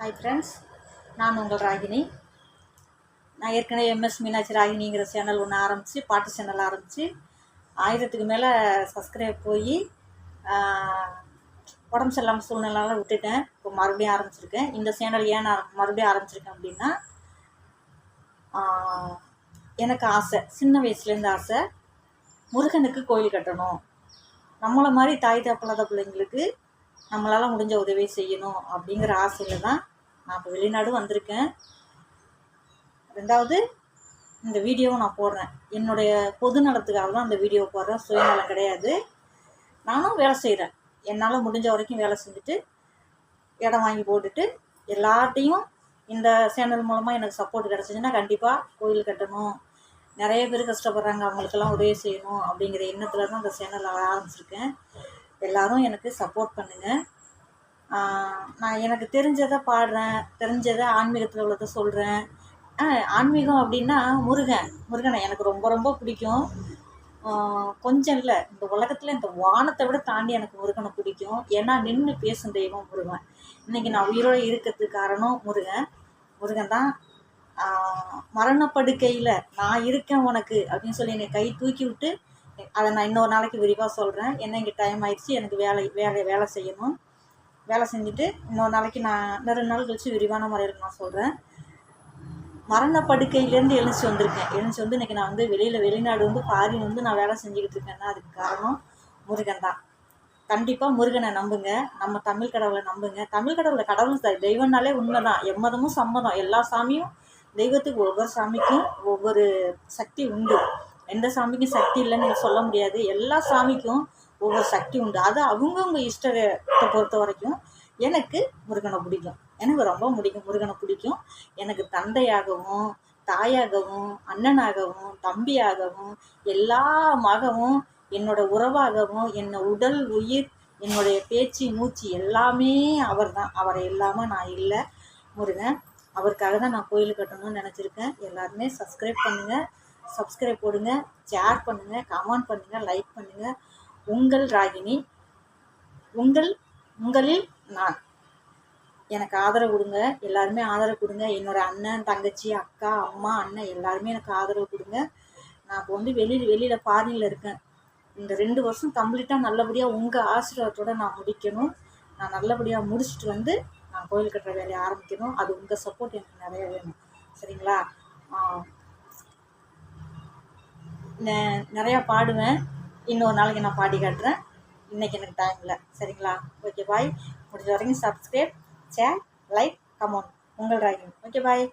Hi friends, நான் உங்கள் ராகினி. நான் ஏற்கனவே எம்எஸ் மீனாட்சி ராகினிங்கிற சேனல் ஒன்று ஆரம்பித்து, பாட்டு சேனல் ஆரம்பித்து 1000க்கு மேலே சப்ஸ்கிரைப் போய் உடம்பு சரியில்லாமல் சூழ்நிலைலாம் விட்டுட்டேன். இப்போ மறுபடியும் ஆரம்பிச்சிருக்கேன். இந்த சேனல் ஏன் நான் மறுபடியும் ஆரம்பிச்சிருக்கேன் அப்படின்னா, எனக்கு ஆசை, சின்ன வயசுலேருந்து ஆசை, முருகனுக்கு கோயில் கட்டணும். நம்மளை மாதிரி தாய் தப்பலாத பிள்ளைங்களுக்கு நம்மளால் முடிஞ்ச உதவி செய்யணும் அப்படிங்கிற ஆசையில் தான் நான் இப்போ வெளிநாடு வந்திருக்கேன். ரெண்டாவது, இந்த வீடியோவை நான் போடுறேன். என்னுடைய பொது நலத்துக்காக தான் இந்த வீடியோ போடுறேன். சுயநலம் கிடையாது. நானும் வேலை செய்கிறேன். என்னால் முடிஞ்ச வரைக்கும் வேலை செஞ்சுட்டு இடம் வாங்கி போட்டுட்டு எல்லார்ட்டையும் இந்த சேனல் மூலமாக எனக்கு சப்போர்ட் கிடச்சிச்சின்னா கண்டிப்பாக கோயில் கட்டணும், நிறைய பேர் கஷ்டப்படுறாங்க, அவங்களுக்கெல்லாம் உதவி செய்யணும் அப்படிங்கிற எண்ணத்தில் தான் இந்த சேனல் ஆரம்பிச்சிருக்கேன். எல்லோரும் எனக்கு சப்போர்ட் பண்ணுங்கள். நான் எனக்கு தெரிஞ்சதை பாடுறேன், தெரிஞ்சதை ஆன்மீகத்தில் உள்ளதை சொல்கிறேன். ஆன்மீகம் அப்படின்னா முருகனை எனக்கு ரொம்ப ரொம்ப பிடிக்கும். கொஞ்சம் இல்லை, இந்த உலகத்தில் இந்த வானத்தை விட தாண்டி எனக்கு முருகனை பிடிக்கும். ஏன்னா நின்று பேசும் தெய்வம் முருகன். இன்றைக்கி நான் உயிரோடு இருக்கிறதுக்கு காரணம் முருகன் தான். மரணப்படுக்கையில் நான் இருக்கேன் உனக்கு அப்படின்னு சொல்லி என்னை கை தூக்கி விட்டு, அதை நான் இன்னொரு நாளைக்கு விரிவாக சொல்கிறேன். ஏன்னா இங்கே டைம் ஆயிடுச்சு, எனக்கு வேலை செய்யணும். வேலை செஞ்சுட்டு இன்னொரு நாளைக்கு நான் 2 நாள் கழித்து விரிவான முறையில் நான் சொல்கிறேன். மரணப்படுக்கையிலேருந்து எழுந்துச்சி வந்திருக்கேன். எழுந்துச்சி வந்து இன்றைக்கி நான் வந்து வெளிநாடு வந்து ஃபாரின் வந்து நான் வேலை செஞ்சுக்கிட்டு இருக்கேன்னா அதுக்கு காரணம் முருகன் தான். கண்டிப்பாக முருகனை நம்புங்க, நம்ம தமிழ் கடவுளை நம்புங்க. தமிழ் கடவுள் தெய்வம்னாலே உண்மை தான். எம்மதமும் சம்மதம். எல்லா சாமியும் தெய்வத்துக்கு ஒவ்வொரு சாமிக்கும் ஒவ்வொரு சக்தி உண்டு. எந்த சாமிக்கும் சக்தி இல்லைன்னு சொல்ல முடியாது. எல்லா சாமிக்கும் ஒவ்வொரு சக்தி உண்டு. அது அவங்கவுங்க இஷ்டத்தை பொறுத்த வரைக்கும் எனக்கு முருகனை பிடிக்கும். எனக்கு ரொம்ப முருகனை பிடிக்கும். எனக்கு தந்தையாகவும் தாயாகவும் அண்ணனாகவும் தம்பியாகவும் எல்லா மகவும் என்னோட உறவாகவும் என்னை உடல் உயிர் என்னுடைய பேச்சு மூச்சு எல்லாமே அவர் தான். அவரை இல்லாமல் நான் இல்லை. முருகன், அவருக்காக தான் நான் கோயில் கட்டணும்னு நினச்சிருக்கேன். எல்லாருமே சப்ஸ்கிரைப் போடுங்க, ஷேர் பண்ணுங்கள், கமெண்ட் பண்ணுங்கள், லைக் பண்ணுங்கள். உங்கள் ராகினி, உங்களில் நான். எனக்கு ஆதரவு கொடுங்க, எல்லாருமே ஆதரவு கொடுங்க. என்னோடய அண்ணன் தங்கச்சி அக்கா அம்மா அண்ணன் எல்லாருமே எனக்கு ஆதரவு கொடுங்க. நான் இப்போ வந்து வெளியில் ஃபாரினில் இருக்கேன். இந்த 2 வருஷம் கம்ப்ளீட்டாக நல்லபடியாக உங்கள் ஆசீர்வாதத்தோடு நான் முடிக்கணும். நான் நல்லபடியாக முடிச்சுட்டு வந்து நான் கோயில் கட்டுற வேலையை ஆரம்பிக்கணும். அது உங்கள் சப்போர்ட் எனக்கு நிறைய வேணும். சரிங்களா? நிறையா பாடுவேன். இன்னொரு நாளைக்கு நான் பாடி காட்டுறேன். இன்றைக்கி எனக்கு டைம் இல்லை. சரிங்களா? ஓகே, பாய். முடிஞ்ச வரைக்கும் சப்ஸ்கிரைப், ஷேர், லைக், கமெண்ட். உங்கள் ராகினி. ஓகே, பாய்.